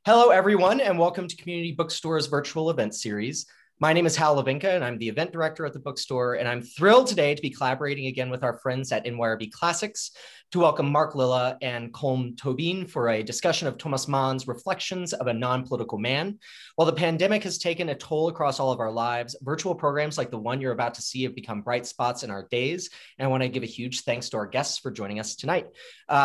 Hello, everyone, and welcome to Community Bookstore's virtual event series. My name is Hal Lavinka, and I'm the event director at the bookstore, and I'm thrilled today to be collaborating again with our friends at NYRB Classics to welcome Mark Lilla and Colm Tóibín for a discussion of Thomas Mann's Reflections of a Nonpolitical Man. While the pandemic has taken a toll across all of our lives, virtual programs like the one you're about to see have become bright spots in our days, and I want to give a huge thanks to our guests for joining us tonight.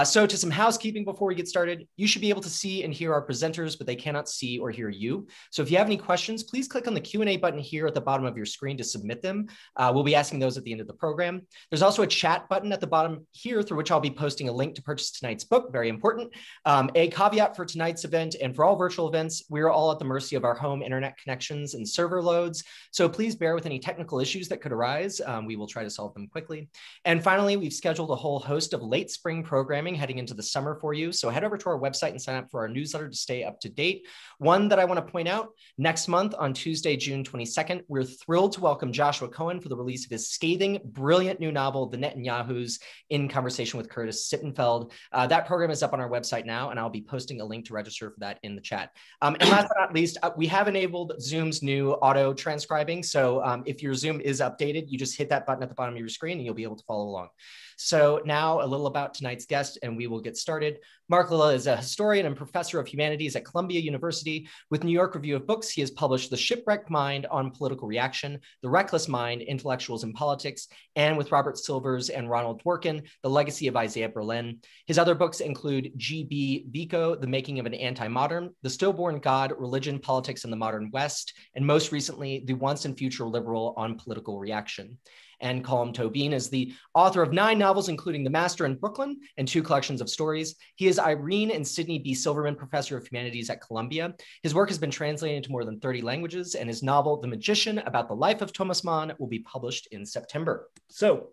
So to some housekeeping before we get started, you should be able to see and hear our presenters, but they cannot see or hear you. So if you have any questions, please click on the Q&A button here at the bottom of your screen to submit them. We'll be asking those at the end of the program. There's also a chat button at the bottom here through which I'll be posting a link to purchase tonight's book, very important. A caveat for tonight's event and for all virtual events, we're all at the mercy of our home internet connections and server loads. So please bear with any technical issues that could arise. We will try to solve them quickly. And finally, we've scheduled a whole host of late spring programming heading into the summer for you. So head over to our website and sign up for our newsletter to stay up to date. One that I want to point out, next month on Tuesday, June 22nd, we're thrilled to welcome Joshua Cohen for the release of his scathing, brilliant new novel, The Netanyahus, in conversation with Curtis Sittenfeld. That program is up on our website now, and I'll be posting a link to register for that in the chat. And last but not least, we have enabled Zoom's new auto transcribing. So if your Zoom is updated, you just hit that button at the bottom of your screen and you'll be able to follow along. So now a little about tonight's guest, and we will get started. Mark Lilla is a historian and professor of humanities at Columbia University. With New York Review of Books, he has published The Shipwrecked Mind on Political Reaction, The Reckless Mind, Intellectuals and Politics, and with Robert Silvers and Ronald Dworkin, The Legacy of Isaiah Berlin. His other books include G.B. Biko, The Making of an Anti-Modern, The Stillborn God, Religion, Politics, and the Modern West, and most recently, The Once and Future Liberal on Political Reaction. And Colm Tóibín is the author of 9 novels, including The Master in Brooklyn and 2 collections of stories. He is Irene and Sidney B. Silverman Professor of Humanities at Columbia. His work has been translated into more than 30 languages, and his novel, The Magician, about the life of Thomas Mann, will be published in September. So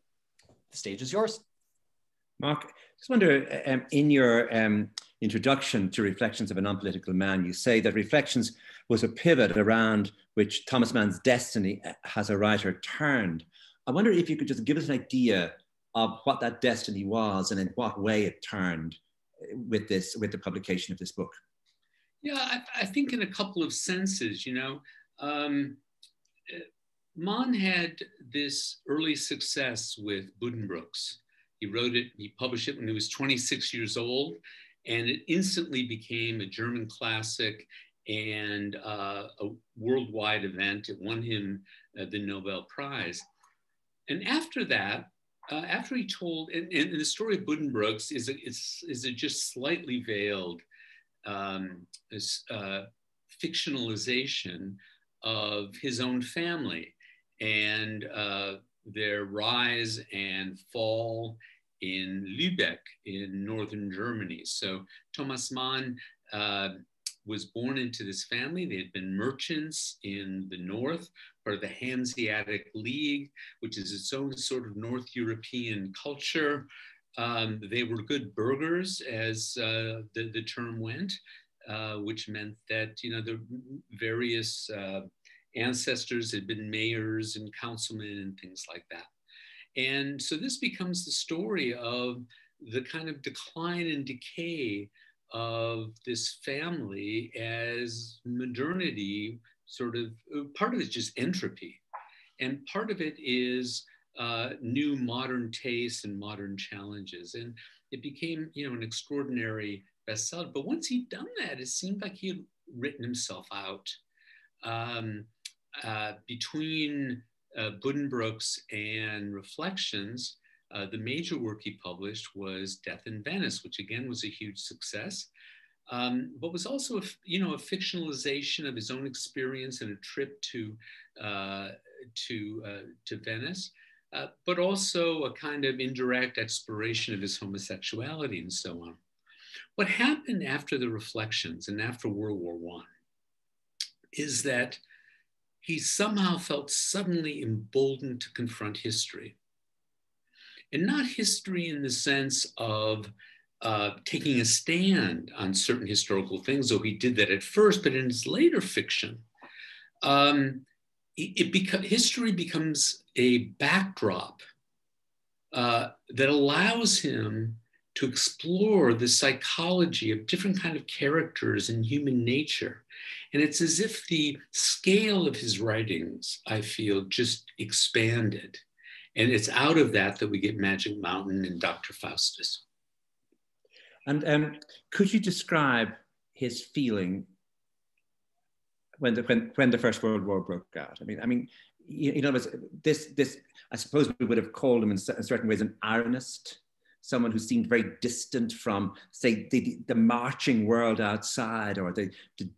the stage is yours. Mark, I just wonder, in your introduction to Reflections of a Nonpolitical Man, you say that Reflections was a pivot around which Thomas Mann's destiny as a writer turned. I wonder if you could just give us an idea of what that destiny was and in what way it turned with the publication of this book. Yeah, I think in a couple of senses, Mann had this early success with Buddenbrooks. He published it when he was 26 years old, and it instantly became a German classic and a worldwide event. It won him the Nobel Prize. And after that, after he told, and the story of Buddenbrooks is a just slightly veiled fictionalization of his own family and their rise and fall in Lübeck in northern Germany. So Thomas Mann was born into this family. They had been merchants in the north, part of the Hanseatic League, which is its own sort of North European culture. They were good burghers, as the term went, which meant that the various ancestors had been mayors and councilmen and things like that. And so this becomes the story of the kind of decline and decay of this family as modernity sort of, part of it's just entropy. And part of it is new modern tastes and modern challenges. And it became, an extraordinary bestseller. But once he'd done that, it seemed like he had written himself out. Between Buddenbrooks and Reflections, the major work he published was Death in Venice, which again was a huge success, but was also a fictionalization of his own experience and a trip to Venice, but also a kind of indirect exploration of his homosexuality and so on. What happened after the Reflections and after World War I is that he somehow felt suddenly emboldened to confront history. And not history in the sense of taking a stand on certain historical things, though he did that at first, but in his later fiction, history becomes a backdrop that allows him to explore the psychology of different kind of characters in human nature. And it's as if the scale of his writings, I feel, just expanded. And it's out of that that we get Magic Mountain and Dr. Faustus. And could you describe his feeling when the First World War broke out? I mean, you know, this I suppose we would have called him in certain ways an ironist, someone who seemed very distant from, say, the marching world outside or the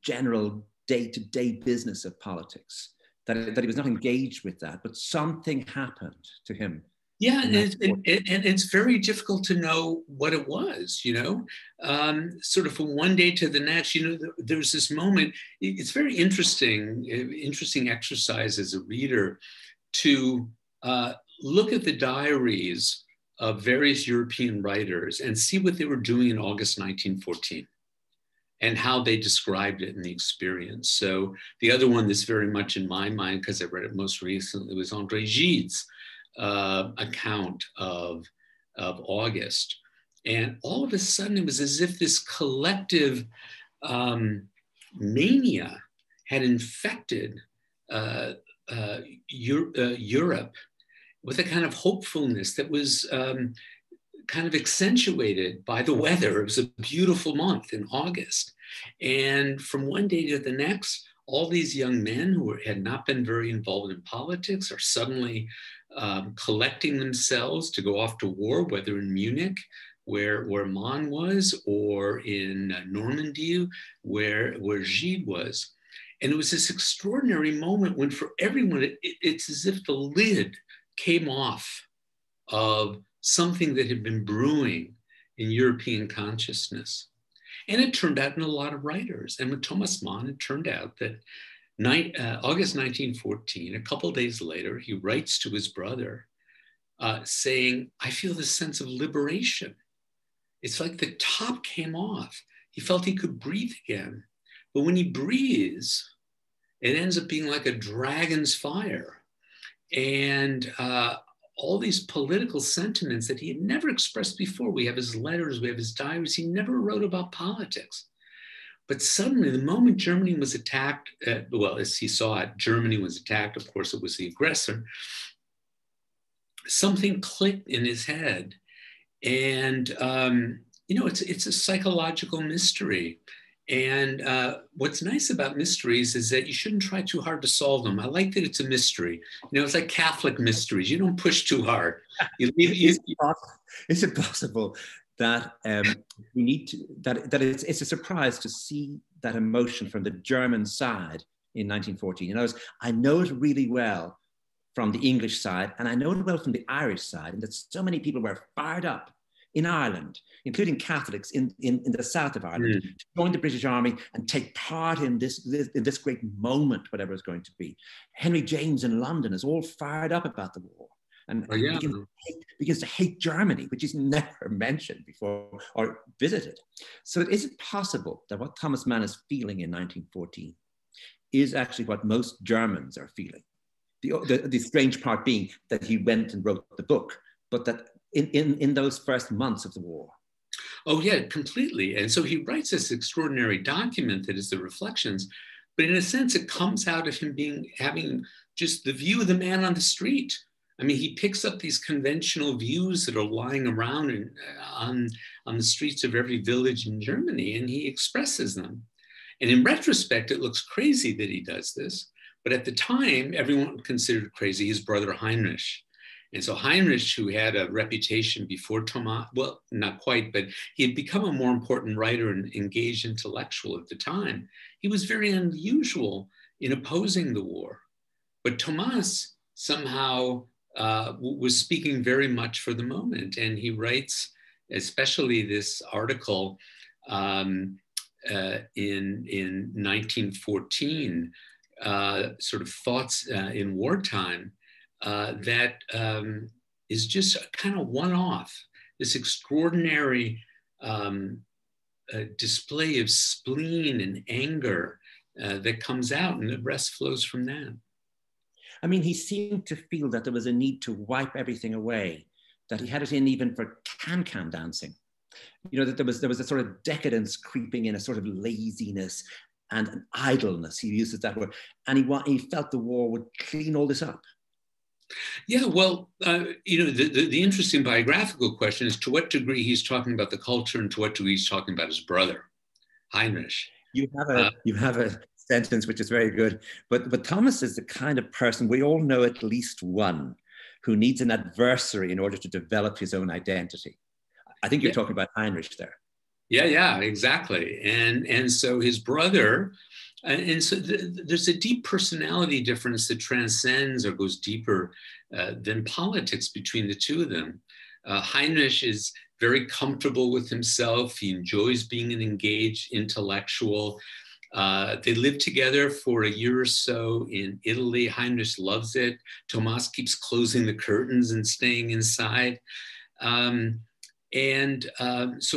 general day-to-day business of politics. That he was not engaged with that, but something happened to him. Yeah, and it's very difficult to know what it was, you know, sort of from one day to the next. You know, there's this moment. It's very interesting exercise as a reader to look at the diaries of various European writers and see what they were doing in August 1914 and how they described it in the experience. So the other one that's very much in my mind, because I read it most recently, was André Gide's account of August. And all of a sudden, it was as if this collective mania had infected Europe with a kind of hopefulness that was kind of accentuated by the weather. It was a beautiful month in August. And from one day to the next, all these young men who had not been very involved in politics are suddenly collecting themselves to go off to war, whether in Munich, where Mann was, or in Normandy, where Gide was. And it was this extraordinary moment when for everyone, it's as if the lid came off of something that had been brewing in European consciousness. And it turned out in a lot of writers. And with Thomas Mann, it turned out that August 1914, a couple of days later, he writes to his brother saying, I feel this sense of liberation. It's like the top came off. He felt he could breathe again. But when he breathes, it ends up being like a dragon's fire. And all these political sentiments that he had never expressed before. We have his letters, we have his diaries. He never wrote about politics. But suddenly, the moment Germany was attacked, well, as he saw it, Germany was attacked. Of course, it was the aggressor. Something clicked in his head. And, you know, it's a psychological mystery. And what's nice about mysteries is that you shouldn't try too hard to solve them. I like that it's a mystery. You know, it's like Catholic mysteries. You don't push too hard. Is it possible that we need to, that it's a surprise to see that emotion from the German side in 1914? You know, I know it really well from the English side, and I know it well from the Irish side, and that so many people were fired up in Ireland, including Catholics in the south of Ireland, to join the British Army and take part in this great moment, whatever it's going to be. Henry James in London is all fired up about the war and begins to hate Germany, which is never mentioned before or visited. So is it possible that what Thomas Mann is feeling in 1914 is actually what most Germans are feeling? The strange part being that he went and wrote the book, but that in those first months of the war. Oh yeah, completely. And so he writes this extraordinary document that is the Reflections, but in a sense, it comes out of him having just the view of the man on the street. I mean, he picks up these conventional views that are lying around on the streets of every village in Germany, and he expresses them. And in retrospect, it looks crazy that he does this, but at the time, everyone considered crazy his brother Heinrich. And so Heinrich, who had a reputation before Thomas, well, not quite, but he had become a more important writer and engaged intellectual at the time. He was very unusual in opposing the war. But Thomas somehow was speaking very much for the moment. And he writes, especially this article in 1914, sort of thoughts in wartime, that is just a kind of one-off, this extraordinary display of spleen and anger that comes out, and the rest flows from that. I mean, he seemed to feel that there was a need to wipe everything away, that he had it in even for can-can dancing. You know, that there was a sort of decadence creeping in, a sort of laziness and an idleness. He uses that word, and he felt the war would clean all this up. Yeah, well, you know, the interesting biographical question is to what degree he's talking about the culture and to what degree he's talking about his brother, Heinrich. You have a sentence which is very good, but Thomas is the kind of person, we all know at least one, who needs an adversary in order to develop his own identity. I think you're talking about Heinrich there. Yeah, exactly. And so his brother, and so there's a deep personality difference that transcends or goes deeper than politics between the two of them. Heinrich is very comfortable with himself. He enjoys being an engaged intellectual. They live together for a year or so in Italy. Heinrich loves it. Thomas keeps closing the curtains and staying inside. So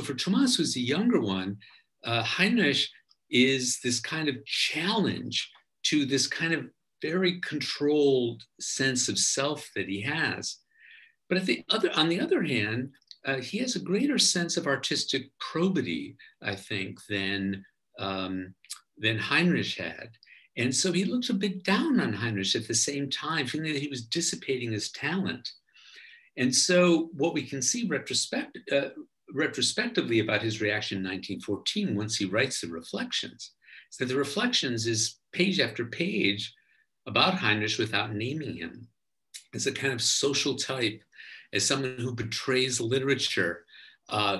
for Thomas, who's the younger one, Heinrich is this kind of challenge to this kind of very controlled sense of self that he has. But on the other hand, he has a greater sense of artistic probity, I think, than Heinrich had. And so he looked a bit down on Heinrich at the same time, feeling that he was dissipating his talent. And so what we can see retrospectively about his reaction in 1914, once he writes the Reflections, is that the Reflections is page after page about Heinrich without naming him as a kind of social type, as someone who betrays literature,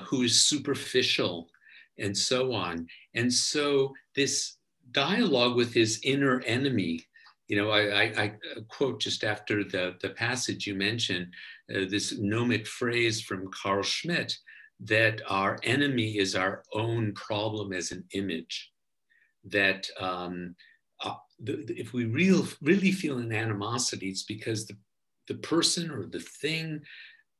who is superficial, and so on. And so this dialogue with his inner enemy, you know, I quote just after the passage you mentioned, this gnomic phrase from Carl Schmitt, that our enemy is our own problem as an image. That if we really feel an animosity, it's because the person or the thing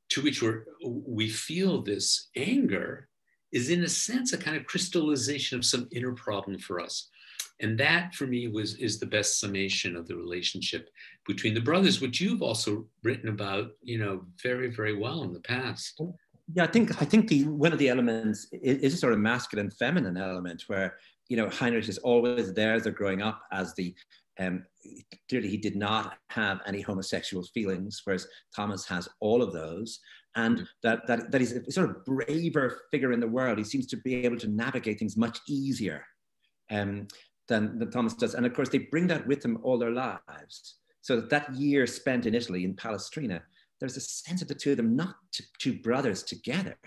to which we feel this anger is in a sense a kind of crystallization of some inner problem for us. And that for me is the best summation of the relationship between the brothers, which you've also written about, you know, very, very well in the past. Yeah, I think one of the elements is a sort of masculine feminine element where, you know, Heinrich is always there as they're growing up as the clearly he did not have any homosexual feelings, whereas Thomas has all of those. And that he's a sort of braver figure in the world. He seems to be able to navigate things much easier than Thomas does. And of course, they bring that with them all their lives. So that year spent in Italy, in Palestrina, there's a sense of the two of them, not two brothers together,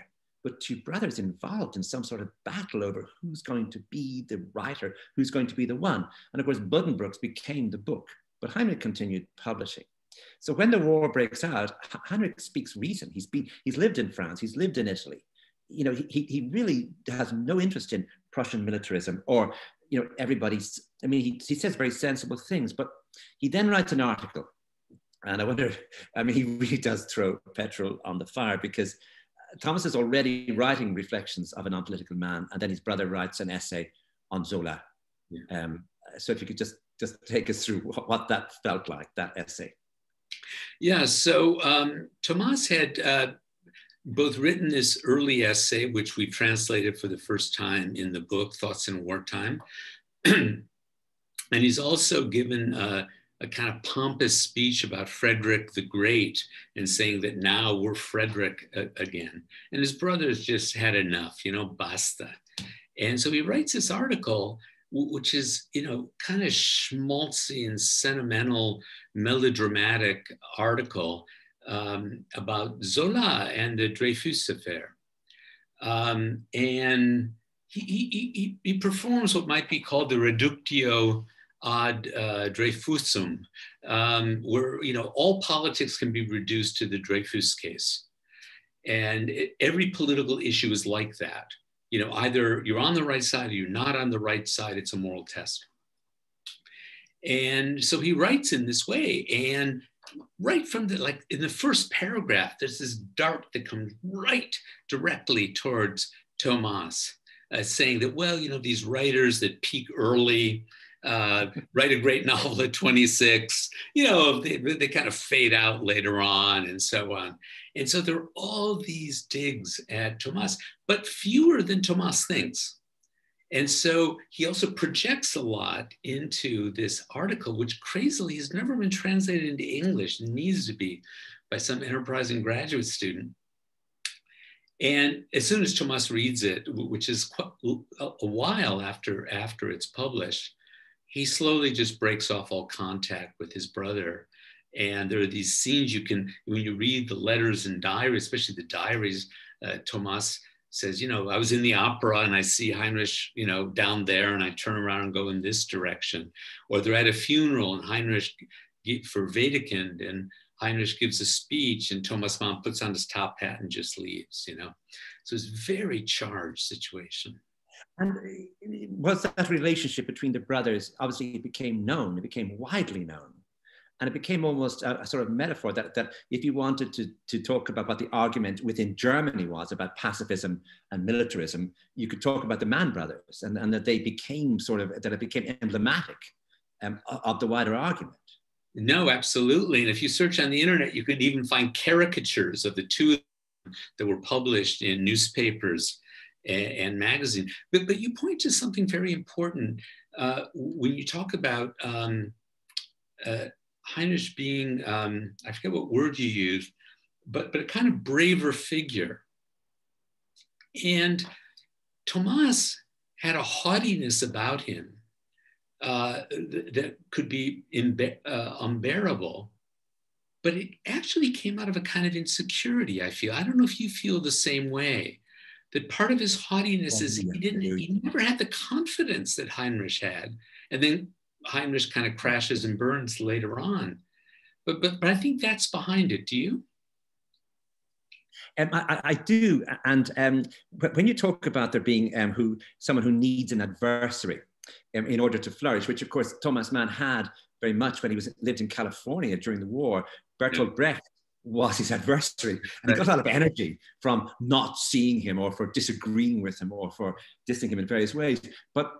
but two brothers involved in some sort of battle over who's going to be the writer, who's going to be the one. And of course, Buddenbrooks became the book, but Heinrich continued publishing. So when the war breaks out, Heinrich speaks reason. He's lived in France, he's lived in Italy. You know, he really has no interest in Prussian militarism or, you know, everybody's, I mean, he says very sensible things, but he then writes an article. And I wonder, I mean, he really does throw petrol on the fire, because Thomas is already writing Reflections of a Nonpolitical Man, and then his brother writes an essay on Zola. Yeah. So if you could just take us through what that felt like, that essay. Yeah, so Thomas had both written this early essay, which we translated for the first time in the book, Thoughts in Wartime. And he's also given a kind of pompous speech about Frederick the Great and saying that now we're Frederick again. And his brothers just had enough, you know, basta. And so he writes this article, which is, you know, kind of schmaltzy and sentimental, melodramatic article about Zola and the Dreyfus affair. And he performs what might be called the reductio ad Dreyfusum, where, you know, all politics can be reduced to the Dreyfus case. And every political issue is like that. You know, either you're on the right side or you're not on the right side. It's a moral test. And so he writes in this way, and right from like in the first paragraph, there's this dart that comes right directly towards Thomas, saying that, well, you know, these writers that peak early, write a great novel at 26, you know, they kind of fade out later on and so on. And so there are all these digs at Thomas, but fewer than Thomas thinks. And so he also projects a lot into this article, which crazily has never been translated into English. It needs to be by some enterprising graduate student. And as soon as Thomas reads it, which is quite a while after it's published, he slowly just breaks off all contact with his brother. And there are these scenes when you read the letters and diaries, especially the diaries, Thomas says, I was in the opera and I see Heinrich, down there, and I turn around and go in this direction. Or they're at a funeral and Heinrich for Wedekind, and Heinrich gives a speech and Thomas Mann puts on his top hat and just leaves, So it's a very charged situation. And was that relationship between the brothers, obviously it became widely known. And it became almost a sort of metaphor that if you wanted to talk about what the argument within Germany was about pacifism and militarism, you could talk about the Mann brothers, and that they became that it became emblematic of the wider argument. No, absolutely. And if you search on the internet, you could even find caricatures of the two of them that were published in newspapers and magazines. But you point to something very important when you talk about Heinrich being, I forget what word you used, but a kind of braver figure. And Thomas had a haughtiness about him that could be unbearable, but it actually came out of a kind of insecurity, I feel. I don't know if you feel the same way, that part of his haughtiness is he never had the confidence that Heinrich had. And then Heinrich kind of crashes and burns later on. But I think that's behind it. Do you? I do. And when you talk about there being someone who needs an adversary in order to flourish, which of course Thomas Mann had very much when he lived in California during the war, Bertolt Brecht was his adversary. And he got a lot of energy from not seeing him or for disagreeing with him or for dissing him in various ways. But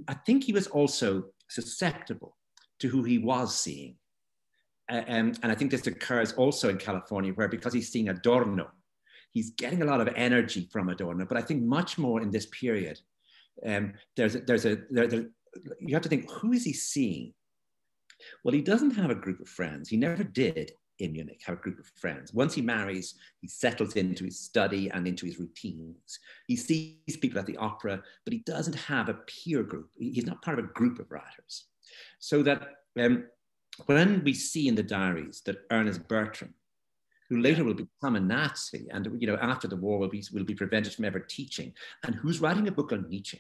I think he was also susceptible to who he was seeing. And I think this occurs also in California, where because he's seeing Adorno, he's getting a lot of energy from Adorno. But I think much more in this period, you have to think, who is he seeing? Well, he doesn't have a group of friends. He never did in Munich have a group of friends. Once he marries, he settles into his study and into his routines. He sees people at the opera, but he doesn't have a peer group. He's not part of a group of writers. So that when we see in the diaries that Ernest Bertram, who later will become a Nazi and after the war will be prevented from ever teaching, and who's writing a book on Nietzsche.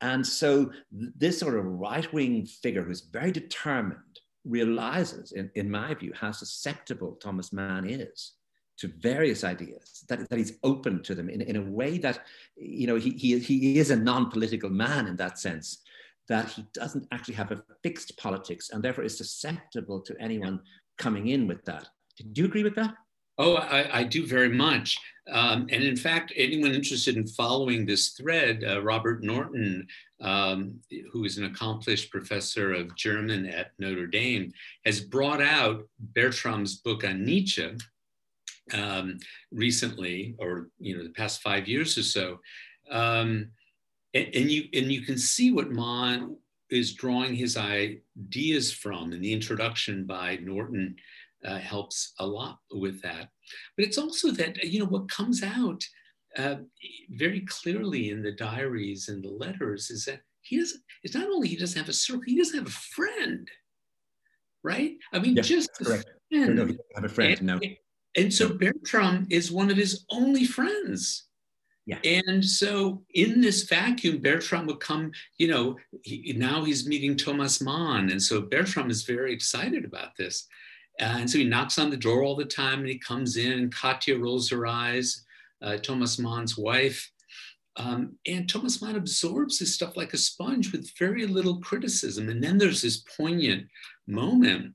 And so this sort of right-wing figure who's very determined realizes, in my view, how susceptible Thomas Mann is to various ideas, that he's open to them in a way that, he is a non-political man in that sense, that he doesn't actually have a fixed politics and therefore is susceptible to anyone coming in with that. Do you agree with that? Oh, I do very much. And in fact, anyone interested in following this thread, Robert Norton, who is an accomplished professor of German at Notre Dame, has brought out Bertram's book on Nietzsche recently, or the past 5 years or so. And you can see what Mann is drawing his ideas from, and the introduction by Norton helps a lot with that. But it's also that, what comes out very clearly in the diaries and the letters is that it's not only he doesn't have a circle, he doesn't have a friend, right? I mean, yes, just a correct. friend. No, he doesn't have a friend, no. And so Bertram is one of his only friends. Yeah. And so in this vacuum, Bertram would come, now he's meeting Thomas Mann. And so Bertram is very excited about this. And so he knocks on the door all the time and he comes in and Katja rolls her eyes, Thomas Mann's wife. And Thomas Mann absorbs this stuff like a sponge with very little criticism. And then there's this poignant moment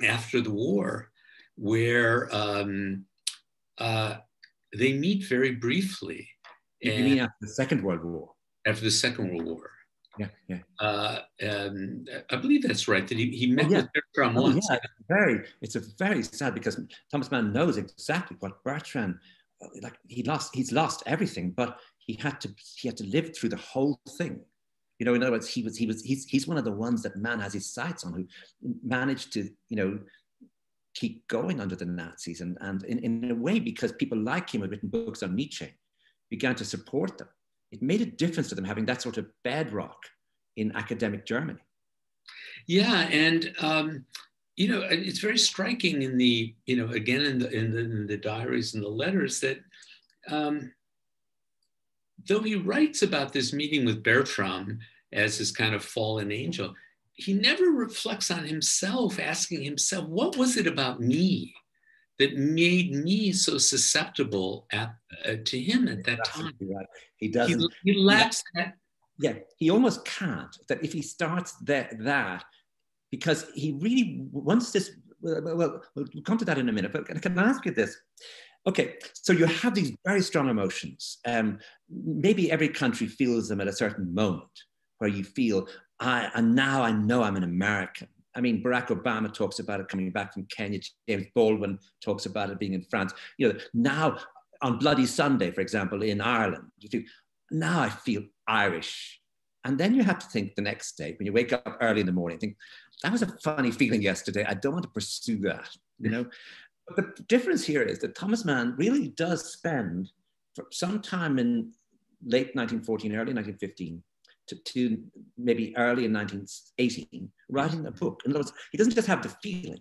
after the war where they meet very briefly. You mean after the Second World War? After the Second World War. Yeah. I believe that's right, that he met with Bertram once. Yeah, it's very sad because Thomas Mann knows exactly what Bertram like he's lost everything, but he had to live through the whole thing. You know, in other words, he's one of the ones that Mann has his sights on, who managed to, you know, keep going under the Nazis, and in a way, because people like him who had written books on Nietzsche began to support them. It made a difference to them having that sort of bedrock in academic Germany. Yeah, and you know, it's very striking in the, you know, again in the diaries and the letters that though he writes about this meeting with Bertram as his kind of fallen angel, he never reflects on himself, asking himself, what was it about me that made me so susceptible to him at that time? Right. He doesn't. He lacks that. Yeah, he almost can't. That if he starts that, because he really wants this. Well, we'll come to that in a minute. But can I ask you this? Okay, so you have these very strong emotions. Maybe every country feels them at a certain moment, where you feel, and now I know I'm an American. I mean, Barack Obama talks about it coming back from Kenya. James Baldwin talks about it being in France. You know, now on Bloody Sunday, for example, in Ireland, you feel, now I feel Irish. And then you have to think the next day, when you wake up early in the morning, think, that was a funny feeling yesterday. I don't want to pursue that, you know? But the difference here is that Thomas Mann really does spend for some time in late 1914, early 1915, to maybe early in 1918, writing a book. In other words, he doesn't just have the feeling.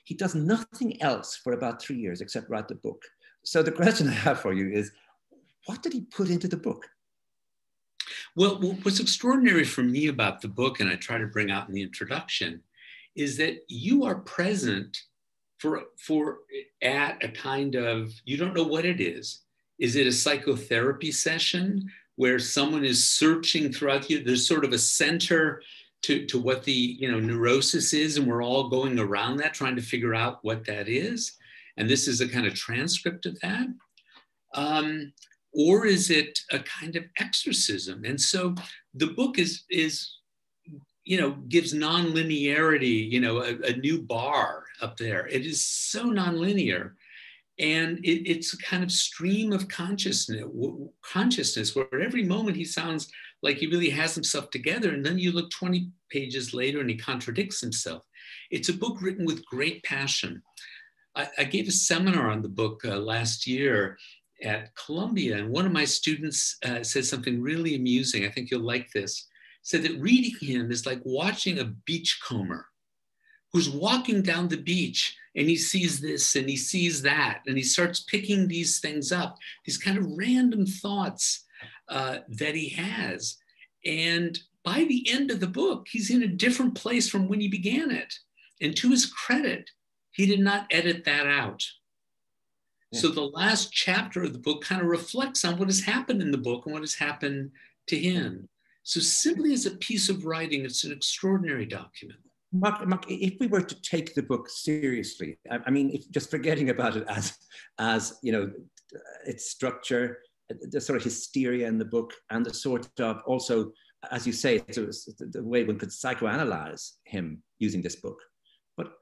He does nothing else for about 3 years except write the book. So the question I have for you is, what did he put into the book? Well, what's extraordinary for me about the book, and I try to bring out in the introduction, is that you are present for at a kind of, you don't know what it is. Is it a psychotherapy session where someone is searching throughout you? There's sort of a center to what the, you know, neurosis is, and we're all going around that, trying to figure out what that is. And this is a kind of transcript of that. Or is it a kind of exorcism? And so the book is you know, gives nonlinearity, you know, a new bar up there. It is so nonlinear. And it's a kind of stream of consciousness where every moment he sounds like he really has himself together. And then you look 20 pages later and he contradicts himself. It's a book written with great passion. I gave a seminar on the book last year at Columbia, and one of my students said something really amusing. I think you'll like this. Said that reading him is like watching a beachcomber who's walking down the beach, and he sees this and he sees that, and he starts picking these things up, these kind of random thoughts that he has. And by the end of the book, he's in a different place from when he began it. And to his credit, he did not edit that out. Yeah. So the last chapter of the book kind of reflects on what has happened in the book and what has happened to him. So simply as a piece of writing, it's an extraordinary document. Mark, if we were to take the book seriously, I mean, if just forgetting about it as you know, its structure, the sort of hysteria in the book, and the sort of also, as you say, the way one could psychoanalyze him using this book. But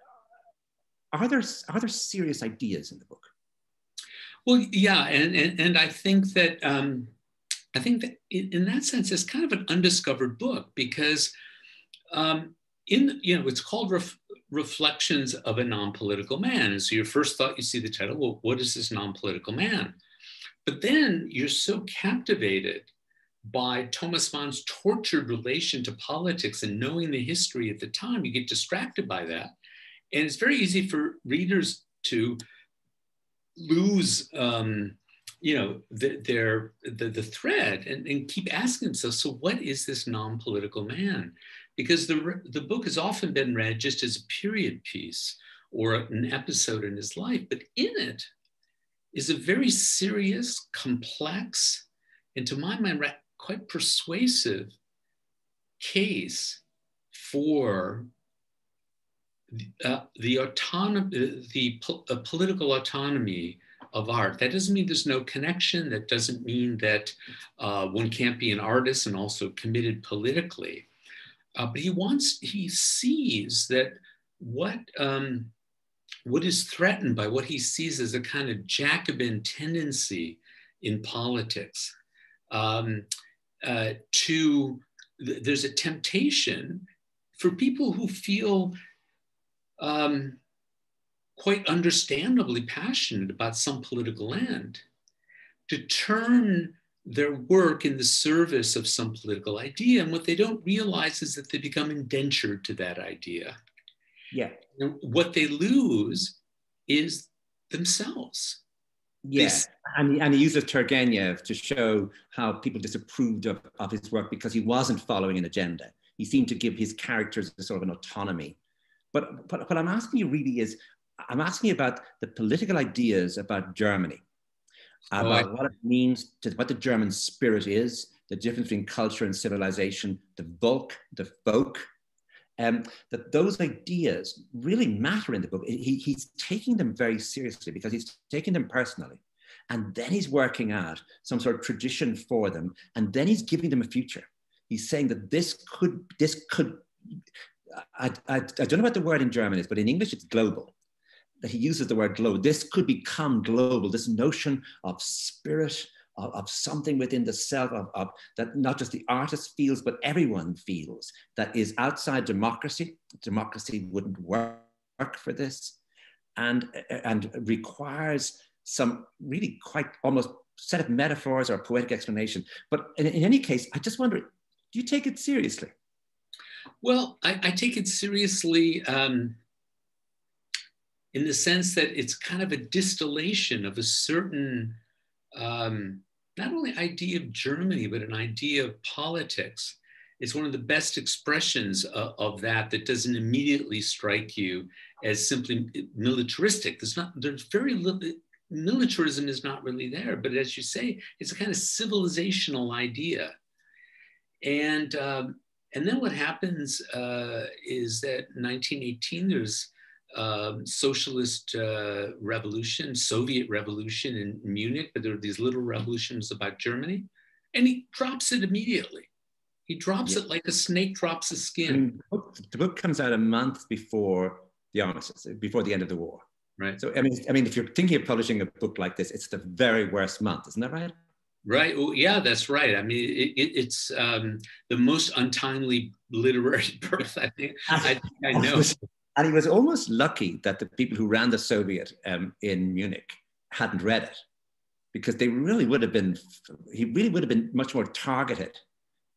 are there serious ideas in the book? Well, yeah, and I think that in that sense, it's kind of an undiscovered book, because it's called Reflections of a Nonpolitical Man. And so your first thought, you see the title, well, what is this nonpolitical man? But then you're so captivated by Thomas Mann's tortured relation to politics and knowing the history at the time, you get distracted by that. And it's very easy for readers to lose the thread and keep asking themselves, so what is this non-political man? Because the book has often been read just as a period piece or an episode in his life, but in it is a very serious, complex, and to my mind, quite persuasive case for the political autonomy of art. That doesn't mean there's no connection. That doesn't mean that one can't be an artist and also committed politically. But he sees that what what is threatened by what he sees as a kind of Jacobin tendency in politics. There's a temptation for people who feel quite understandably passionate about some political end to turn their work in the service of some political idea. And what they don't realize is that they become indentured to that idea. Yeah. And what they lose is themselves. Yeah, and he uses Turgenev to show how people disapproved of his work because he wasn't following an agenda. He seemed to give his characters a sort of an autonomy. But what I'm asking you really is, I'm asking you about the political ideas about Germany, about what it means, what the German spirit is, the difference between culture and civilization, the Volk, the folk, that those ideas really matter in the book. He's taking them very seriously because he's taking them personally. And then he's working out some sort of tradition for them. And then he's giving them a future. He's saying that this could, I don't know what the word in German is, but in English it's global. That he uses the word global. This could become global, this notion of spirit, of something within the self, of that not just the artist feels, but everyone feels, that is outside democracy. Democracy wouldn't work for this, and requires some really quite almost set of metaphors or poetic explanation. But in any case, I just wonder, do you take it seriously? Well, I take it seriously in the sense that it's kind of a distillation of a certain not only idea of Germany, but an idea of politics. It's one of the best expressions of that doesn't immediately strike you as simply militaristic. There's very little, militarism is not really there, but as you say, it's a kind of civilizational idea. And then what happens is that in 1918, there's socialist revolution, Soviet revolution in Munich, but there are these little revolutions about Germany, and he drops it immediately. He drops it like a snake drops a skin. I mean, the book comes out a month before the armistice, before the end of the war. Right. So, I mean, if you're thinking of publishing a book like this, it's the very worst month, isn't that right? Right. Well, yeah, that's right. I mean, it's the most untimely literary birth I think I know. And he was almost lucky that the people who ran the Soviet in Munich hadn't read it, because they really would have been, he really would have been much more targeted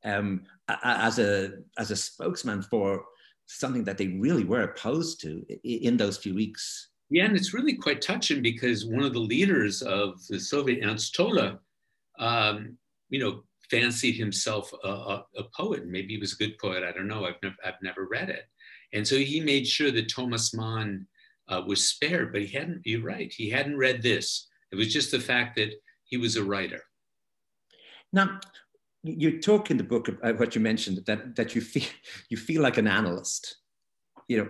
as a spokesman for something that they really were opposed to in those few weeks. Yeah, and it's really quite touching because one of the leaders of the Soviet, Ernst Toller, fancied himself a poet. Maybe he was a good poet. I don't know. I've never read it. And so he made sure that Thomas Mann was spared, but he hadn't, you're right, he hadn't read this. It was just the fact that he was a writer. Now, you talk in the book about what you mentioned, that you feel like an analyst,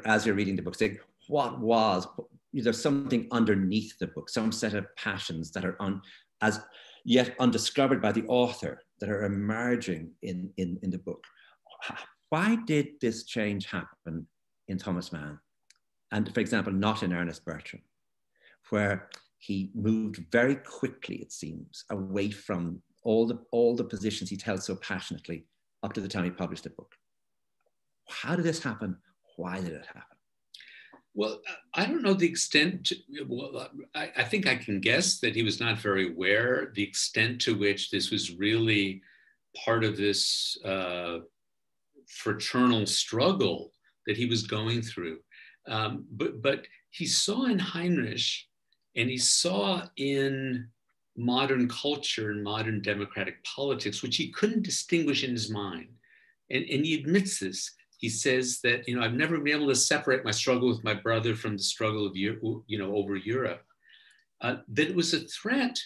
as you're reading the book, saying, what was, there's something underneath the book, some set of passions that are as yet undiscovered by the author, that are emerging in the book. Why did this change happen in Thomas Mann? And for example, not in Ernest Bertram, where he moved very quickly, it seems, away from all the positions he'd held so passionately up to the time he published the book. How did this happen? Why did it happen? Well, I don't know the extent. Well, I think I can guess that he was not very aware the extent to which this was really part of this fraternal struggle that he was going through. But he saw in Heinrich, and he saw in modern culture and modern democratic politics, which he couldn't distinguish in his mind. And he admits this. He says that, I've never been able to separate my struggle with my brother from the struggle of, over Europe. That it was a threat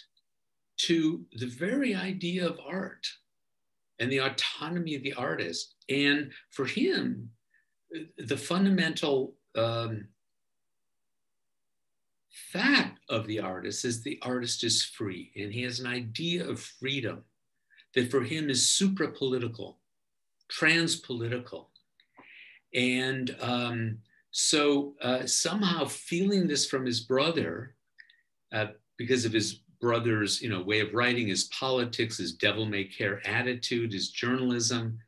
to the very idea of art and the autonomy of the artist. And for him, the fundamental fact of the artist is free. And he has an idea of freedom that for him is supra-political, trans-political. And So somehow feeling this from his brother, because of his brother's, way of writing, his politics, his devil-may-care attitude, his journalism,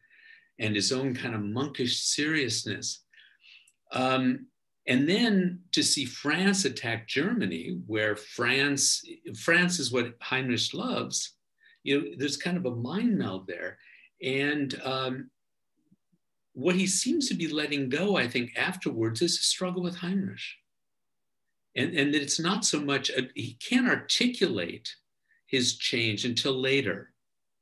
and his own kind of monkish seriousness. And then to see France attack Germany, where France is what Heinrich loves, there's kind of a mind meld there. And what he seems to be letting go, I think, afterwards is a struggle with Heinrich. And that it's not so much, he can't articulate his change until later.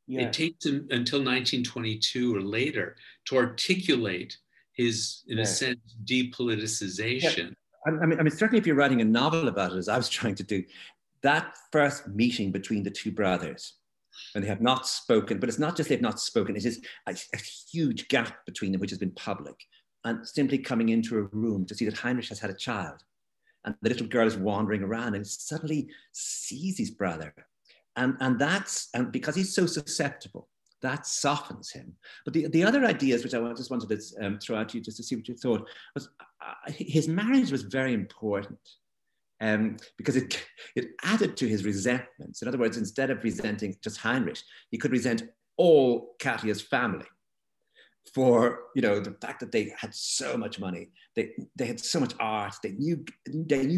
Yeah. It takes him until 1922 or later to articulate his, in a sense, depoliticization. Yeah. I mean, certainly if you're writing a novel about it, as I was trying to do, that first meeting between the two brothers, and they have not spoken, but it's not just they've not spoken, it is a huge gap between them, which has been public. And simply coming into a room to see that Heinrich has had a child, and the little girl is wandering around and suddenly sees his brother. And because he's so susceptible, that softens him. But the other ideas, which I just wanted to throw out to you just to see what you thought, was his marriage was very important. Because it added to his resentments. In other words, instead of resenting just Heinrich, he could resent all Katya's family for the fact that they had so much money, they had so much art, they knew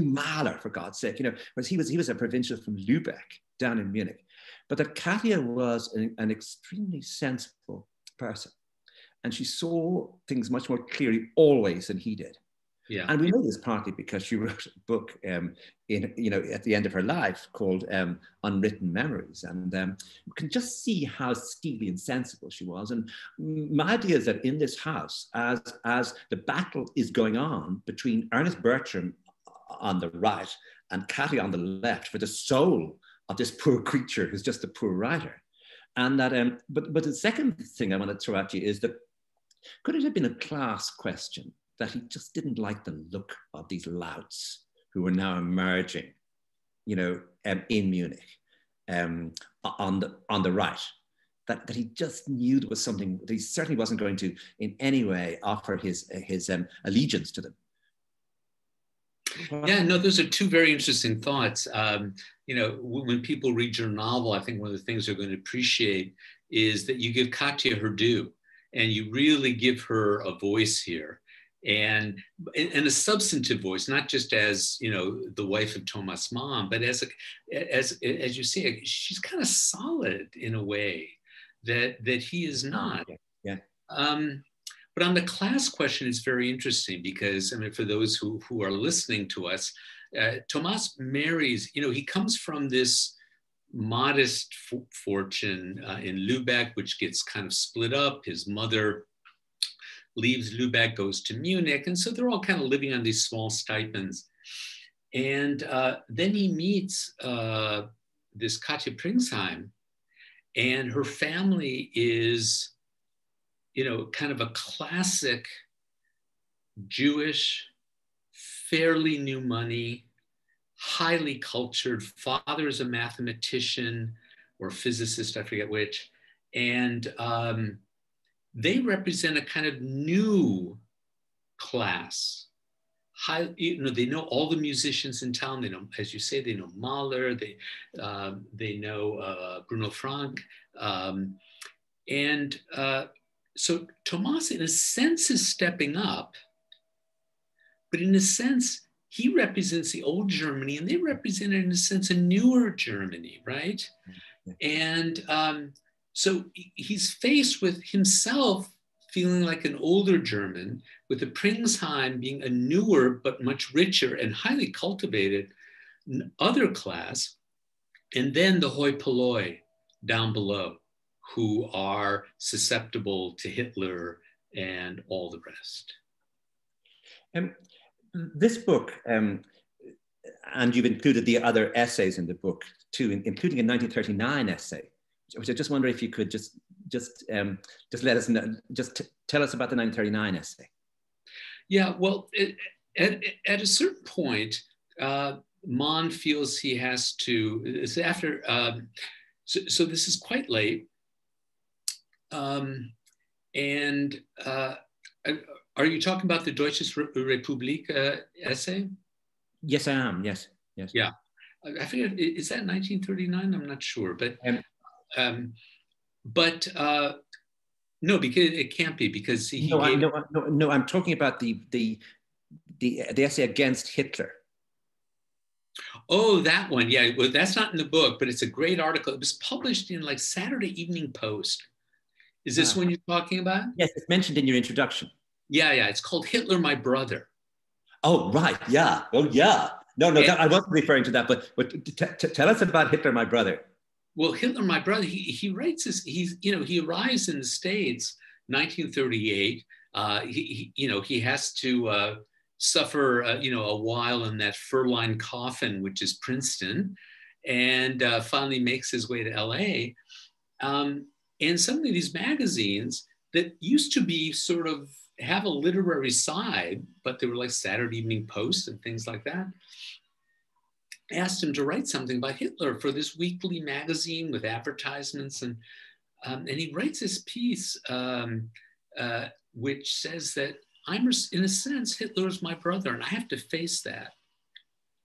Mahler, for God's sake, whereas he was a provincial from Lübeck down in Munich, but that Katya was an extremely sensible person, and she saw things much more clearly always than he did. Yeah. And we know this partly because she wrote a book at the end of her life called Unwritten Memories. And you can just see how steely and sensible she was. And my idea is that in this house, as the battle is going on between Ernest Bertram on the right and Cathy on the left for the soul of this poor creature who's just a poor writer. And that, but the second thing I want to throw at you is that could it have been a class question? That he just didn't like the look of these louts who were now emerging, in Munich, on the right. That he just knew there was something that he certainly wasn't going to in any way offer his allegiance to them. Yeah, no, those are two very interesting thoughts. When people read your novel, I think one of the things they're going to appreciate is that you give Katya her due, and you really give her a voice here. And a substantive voice, not just as the wife of Thomas Mann, but as you say, she's kind of solid in a way that he is not. Yeah. But on the class question, it's very interesting because for those who are listening to us, Thomas marries. He comes from this modest fortune in Lübeck, which gets kind of split up. His mother leaves Lübeck, goes to Munich. And so they're all kind of living on these small stipends. And then he meets this Katja Pringsheim, and her family is, kind of a classic Jewish, fairly new money, highly cultured. Father is a mathematician or physicist, I forget which. And they represent a kind of new class. They know all the musicians in town. They know, as you say, they know Mahler. They know Bruno Frank, and so Thomas, in a sense, is stepping up. But in a sense, he represents the old Germany, and they represent, in a sense, a newer Germany, right? And so he's faced with himself feeling like an older German, with the Pringsheim being a newer but much richer and highly cultivated other class, and then the hoi polloi down below, who are susceptible to Hitler and all the rest. This book, and you've included the other essays in the book too, including a 1939 essay, which I just wonder if you could just let us know, tell us about the 1939 essay. Yeah, well, at a certain point, Mann feels he has to, it's after, so this is quite late. And Are you talking about the Deutsches Republik essay? Yes, I am. Yes, yes. Yeah, I forget. Is that 1939? I'm not sure, but no, because it can't be, because he gave. No, I'm talking about the essay against Hitler. Oh, that one. Yeah, well, that's not in the book, but it's a great article. It was published in like Saturday Evening Post. Is this one you're talking about? Yes, it's mentioned in your introduction. Yeah. It's called Hitler, My Brother. Oh, right. Yeah. Oh, yeah. No, I wasn't referring to that, but tell us about Hitler, My Brother. Well, Hitler, My Brother, he writes this, he arrives in the States, 1938. He has to suffer, a while in that fur-lined coffin, which is Princeton, and finally makes his way to LA. And some of these magazines that used to be sort of have a literary side, but they were like Saturday Evening Post and things like that, asked him to write something by Hitler for this weekly magazine with advertisements. And he writes this piece which says that in a sense, Hitler is my brother, and I have to face that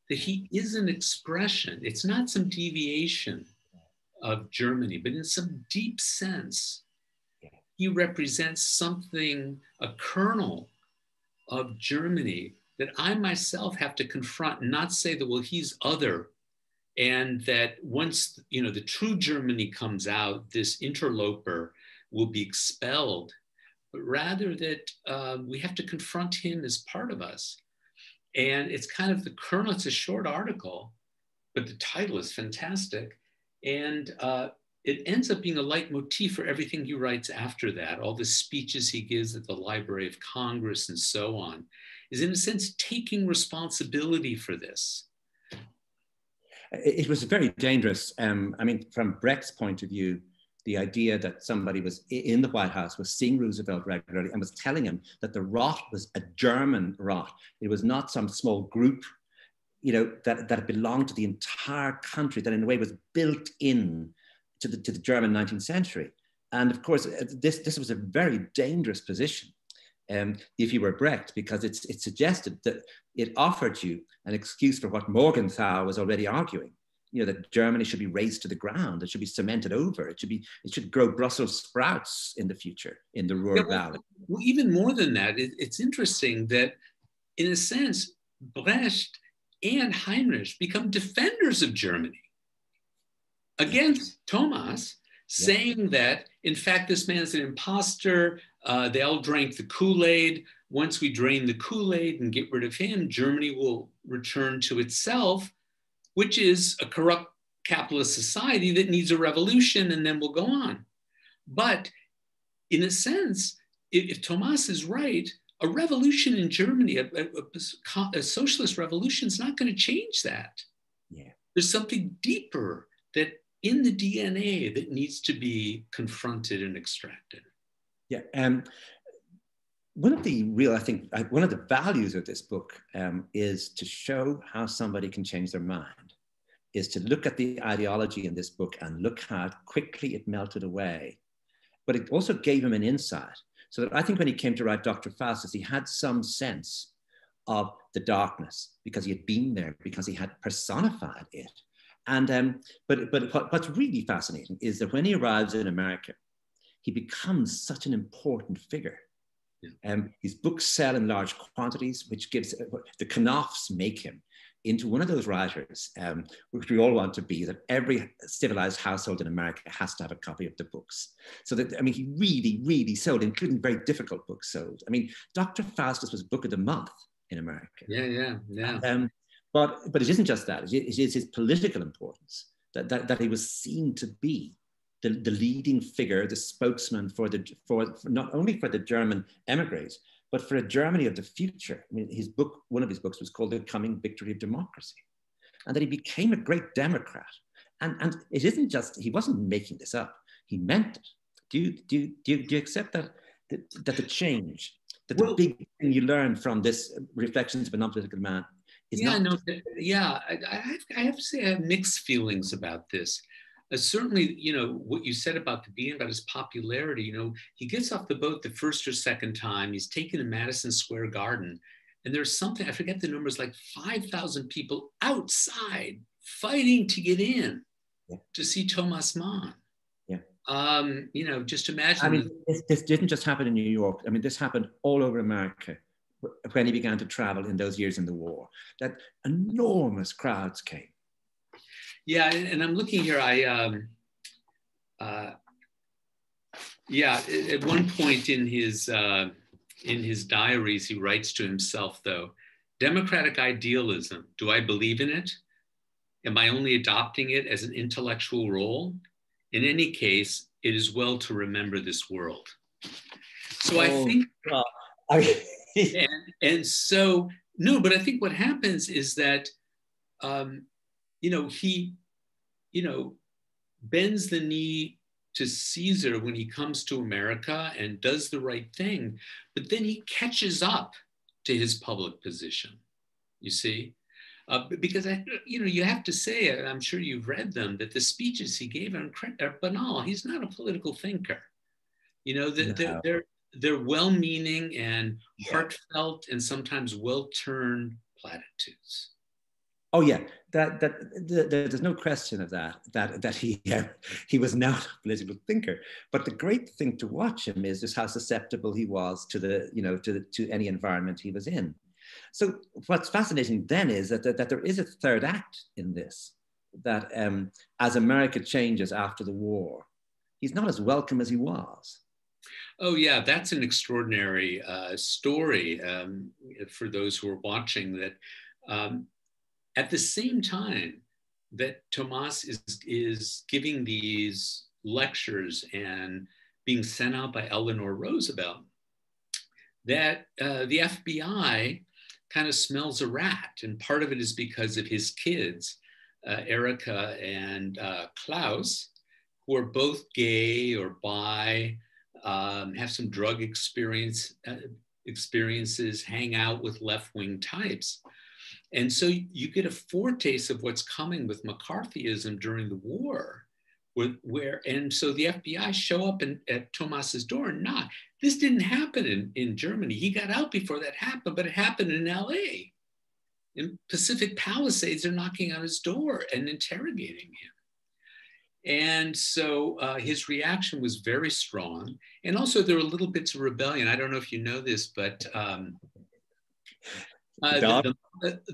he is an expression. It's not some deviation of Germany, but in some deep sense, he represents something, a kernel of Germany that I myself have to confront and not say that, well, he's other. And that once, the true Germany comes out, this interloper will be expelled, but rather that we have to confront him as part of us. And it's kind of the kernel. It's a short article, but the title is fantastic. And it ends up being a leitmotif for everything he writes after that. All the speeches he gives at the Library of Congress and so on is, in a sense, taking responsibility for this. It was very dangerous. From Brecht's point of view, the idea that somebody was in the White House was seeing Roosevelt regularly and was telling him that the rot was a German rot. It was not some small group, that belonged to the entire country, that in a way was built in to the German 19th century. And of course, this was a very dangerous position if you were Brecht, because it suggested that it offered you an excuse for what Morgenthau was already arguing, that Germany should be razed to the ground, it should be cemented over, it should grow Brussels sprouts in the future in the Ruhr Valley. Well, even more than that, it's interesting that, in a sense, Brecht and Heinrich become defenders of Germany against Thomas, saying that, in fact, this man is an imposter. They all drank the Kool-Aid. Once we drain the Kool-Aid and get rid of him, Germany will return to itself, which is a corrupt capitalist society that needs a revolution, and then we'll go on. But in a sense, if Thomas is right, a revolution in Germany, a socialist revolution, is not going to change that. Yeah. There's something deeper that in the DNA that needs to be confronted and extracted. Yeah. One of the values of this book is to show how somebody can change their mind, is to look at the ideology in this book and look how quickly it melted away. But it also gave him an insight. So that I think when he came to write Dr. Faustus, he had some sense of the darkness because he had been there, because he had personified it. And but what's really fascinating is that when he arrives in America, he becomes such an important figure. His books sell in large quantities, which gives the Knopfs make him into one of those writers, which we all want to be, that every civilized household in America has to have a copy of the books. So that, he really, really sold, including very difficult books sold. Dr. Faustus was book of the month in America. Yeah. But it isn't just that, it is his political importance, that he was seen to be the leading figure, the spokesman for not only for the German emigres, but for a Germany of the future. One of his books was called The Coming Victory of Democracy, and that he became a great Democrat. And it isn't just, he wasn't making this up, he meant it. Do you accept that the change, that the big thing you learn from this Reflections of a Nonpolitical Man is I have to say I have mixed feelings about this. certainly, you know, what you said about the being, about his popularity, you know, he gets off the boat the first or second time, he's taken to Madison Square Garden, and there's something, I forget the numbers, like 5,000 people outside fighting to get in to see Thomas Mann. You know, just imagine. I mean, this didn't just happen in New York. I mean, this happened all over America when he began to travel in those years in the war. That enormous crowds came. Yeah, and I'm looking here. Yeah, at one point in his diaries, he writes to himself, though, democratic idealism, do I believe in it? Am I only adopting it as an intellectual role? In any case, it is well to remember this world. So I think, and so, no, but I think what happens is that, you know, he, you know, bends the knee to Caesar when he comes to America and does the right thing, but then he catches up to his public position, you see? Because you know, you have to say, and I'm sure you've read them, that the speeches he gave are banal. He's not a political thinker. You know, they're well-meaning and heartfelt and sometimes well-turned platitudes. Oh yeah, there's no question of that he was not a political thinker. But the great thing to watch him is just how susceptible he was to to any environment he was in. So what's fascinating then is that there is a third act in this, that as America changes after the war, he's not as welcome as he was. Oh yeah, that's an extraordinary story for those who are watching, that at the same time that Thomas is giving these lectures and being sent out by Eleanor Roosevelt, that the FBI kind of smells a rat. And part of it is because of his kids, Erica and Klaus, who are both gay or bi, have some drug experiences, hang out with left-wing types. And so you get a foretaste of what's coming with McCarthyism during the war, and so the FBI show up at Thomas's door and knock. This didn't happen in Germany. He got out before that happened, but it happened in LA. In Pacific Palisades, they're knocking on his door and interrogating him. And so his reaction was very strong. And also there were little bits of rebellion. I don't know if you know this, but the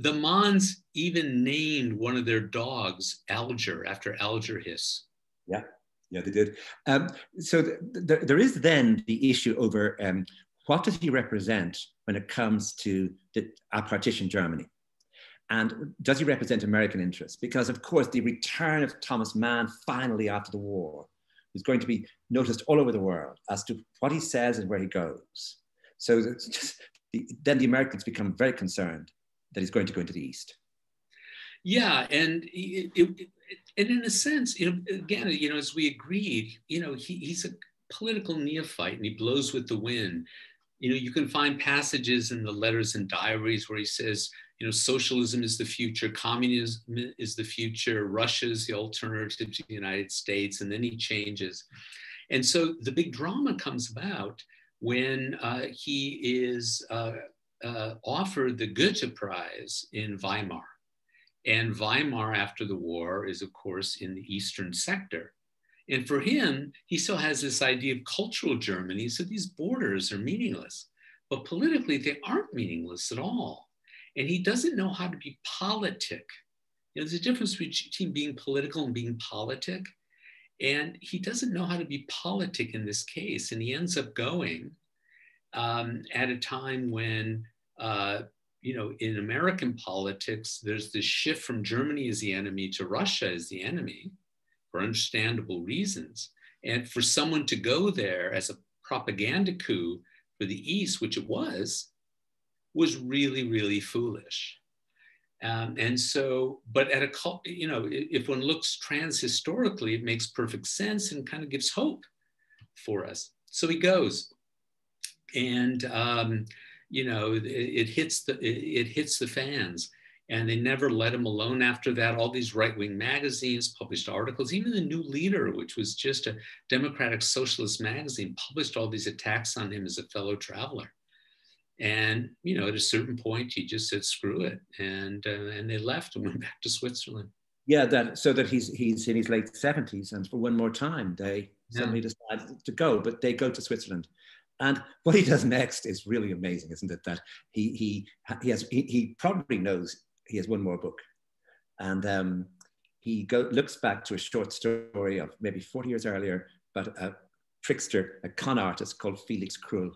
Manns even named one of their dogs Alger, after Alger Hiss. Yeah, they did. So there is then the issue over what does he represent when it comes to a partition Germany? And does he represent American interests? Because of course, the return of Thomas Mann finally after the war is going to be noticed all over the world as to what he says and where he goes. So then the Americans become very concerned that he's going to go into the East. Yeah, and and in a sense, you know, again, you know, as we agreed, you know, he's a political neophyte and he blows with the wind. You know, you can find passages in the letters and diaries where he says, you know, socialism is the future, communism is the future, Russia is the alternative to the United States, and then he changes. And so the big drama comes about when he is offered the Goethe Prize in Weimar. And Weimar after the war is, of course, in the Eastern sector. And for him, he still has this idea of cultural Germany. So these borders are meaningless, but politically they aren't meaningless at all. And he doesn't know how to be politic. You know, there's a difference between being political and being politic. And he doesn't know how to be politic in this case. And he ends up going at a time when, you know, in American politics, there's this shift from Germany as the enemy to Russia as the enemy for understandable reasons. And for someone to go there as a propaganda coup for the East, which it was really, really foolish. And so, but at a, you know, if one looks trans-historically, it makes perfect sense and kind of gives hope for us. So he goes, and you know, it hits the fans. And they never let him alone after that. All these right-wing magazines published articles. Even the New Leader, which was just a democratic socialist magazine, published all these attacks on him as a fellow traveler. And, you know, at a certain point, he just said, screw it. And they left and went back to Switzerland. Yeah, so that he's in his late 70s, and for one more time, they suddenly decide to go, but they go to Switzerland. And what he does next is really amazing, isn't it? That he probably knows he has one more book. And he looks back to a short story of maybe 40 years earlier about a trickster, a con artist called Felix Krull.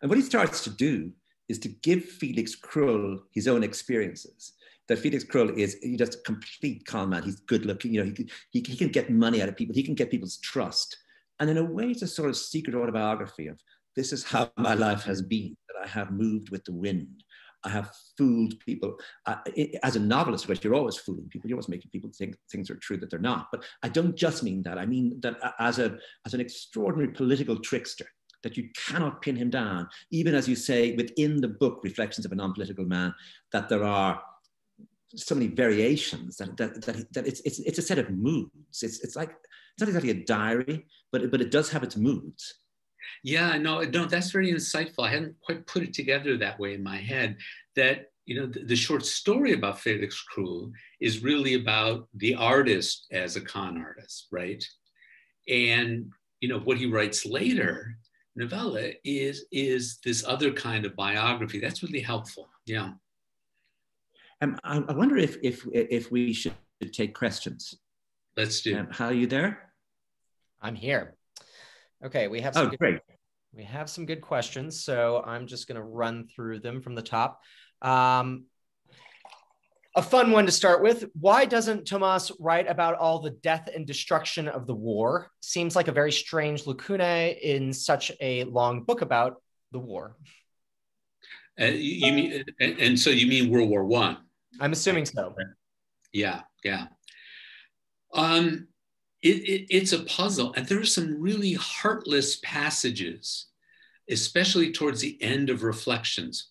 And what he starts to do is to give Felix Krull his own experiences. That Felix Krull is just a complete con man. He's good looking, you know, he can get money out of people. He can get people's trust. And in a way, it's a sort of secret autobiography of, this is how my life has been, that I have moved with the wind. I have fooled people. As a novelist, you're always fooling people. You're always making people think things are true that they're not. But I don't just mean that. I mean that as an extraordinary political trickster, that you cannot pin him down. Even as you say within the book, Reflections of a Non-Political Man, that there are so many variations, that it's a set of moods. It's not exactly a diary, but it does have its moods. Yeah, no, that's very insightful. I hadn't quite put it together that way in my head, that, you know, the short story about Felix Krull is really about the artist as a con artist, right? And, you know, what he writes later, novella, is this other kind of biography. That's really helpful. Yeah. I wonder if we should take questions. Let's do. Hal, are you there? I'm here. Okay, we have some good questions, so I'm just going to run through them from the top. A fun one to start with. Why doesn't Thomas write about all the death and destruction of the war? Seems like a very strange lacuna in such a long book about the war. You mean, and so you mean World War I? I'm assuming so. Yeah. It's a puzzle, and there are some really heartless passages, especially towards the end of Reflections,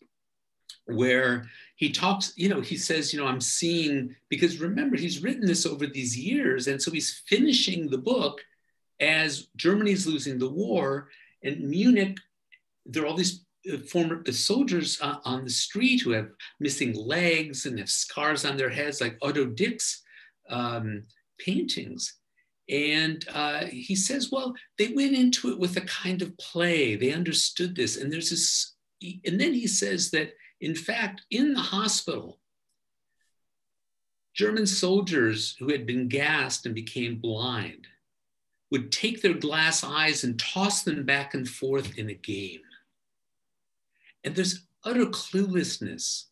where he talks, you know, he says, you know, I'm seeing, because remember, he's written this over these years, and so he's finishing the book as Germany's losing the war, and Munich, there are all these former soldiers on the street who have missing legs and have scars on their heads, like Otto Dick's paintings. And he says, well, they went into it with a kind of play. They understood this. And there's this, and then he says that, in fact, in the hospital, German soldiers who had been gassed and became blind would take their glass eyes and toss them back and forth in a game. And there's utter cluelessness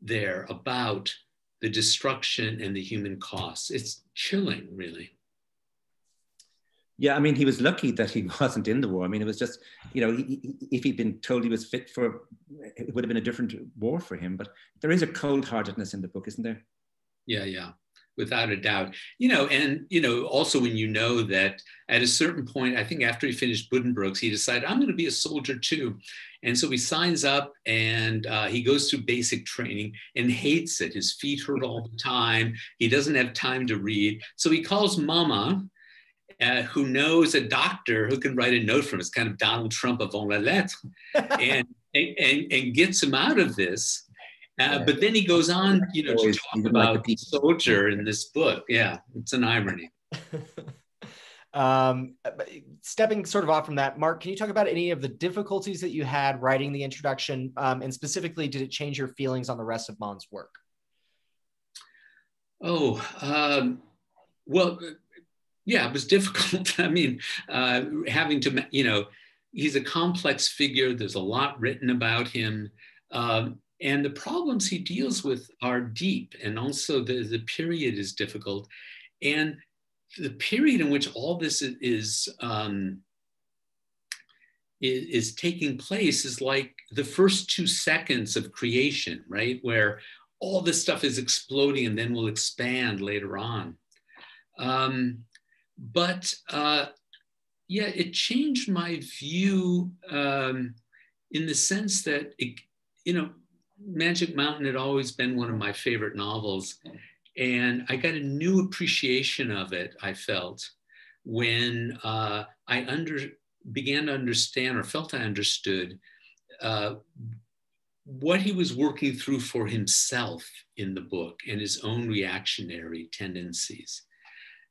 there about the destruction and the human costs. It's chilling, really. Yeah, I mean, he was lucky that he wasn't in the war. I mean, it was just, you know, if he'd been told he was fit for, it would have been a different war for him. But there is a cold-heartedness in the book, isn't there? Yeah, without a doubt. You know, and, you know, also when you know that at a certain point, I think after he finished Buddenbrooks, he decided, I'm going to be a soldier too. And so he signs up and he goes through basic training and hates it. His feet hurt all the time. He doesn't have time to read. So he calls Mama, who knows a doctor who can write a note from him. It's kind of Donald Trump avant la lettre, and gets him out of this. But then he goes on, you know, to talk about the soldier in this book. Yeah, it's an irony. Stepping sort of off from that, Mark, can you talk about any of the difficulties that you had writing the introduction? And specifically, did it change your feelings on the rest of Mann's work? Well, yeah, it was difficult. I mean, having to, you know, he's a complex figure. There's a lot written about him. And the problems he deals with are deep. And also the period is difficult. And the period in which all this is taking place is like the first 2 seconds of creation, right? Where all this stuff is exploding and then will expand later on. Yeah, it changed my view in the sense that, you know, Magic Mountain had always been one of my favorite novels. And I got a new appreciation of it, I felt, when I began to understand, or felt I understood, what he was working through for himself in the book and his own reactionary tendencies.